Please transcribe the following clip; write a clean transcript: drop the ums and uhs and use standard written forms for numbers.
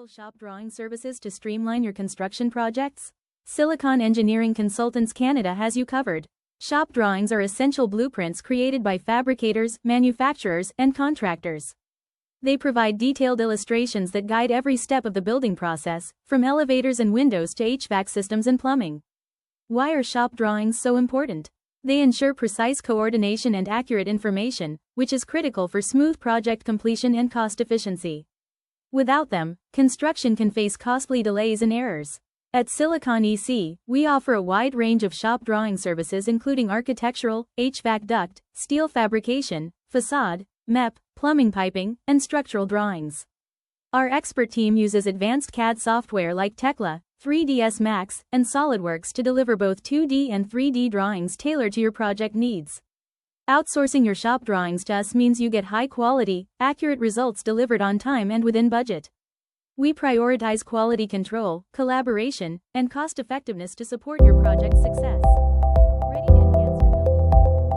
affordable shop drawing services to streamline your construction projects? Silicon Engineering Consultants Canada has you covered. Shop drawings are essential blueprints created by fabricators, manufacturers, and contractors. They provide detailed illustrations that guide every step of the building process, from elevators and windows to HVAC systems and plumbing. Why are shop drawings so important? They ensure precise coordination and accurate information, which is critical for smooth project completion and cost efficiency. Without them, construction can face costly delays and errors. At Silicon EC, we offer a wide range of shop drawing services including architectural, HVAC duct, steel fabrication, facade, MEP, plumbing piping, and structural drawings. Our expert team uses advanced CAD software like Tekla, 3ds Max, and SolidWorks to deliver both 2D and 3D drawings tailored to your project needs. Outsourcing your shop drawings to us means you get high-quality, accurate results delivered on time and within budget. We prioritize quality control, collaboration, and cost-effectiveness to support your project's success.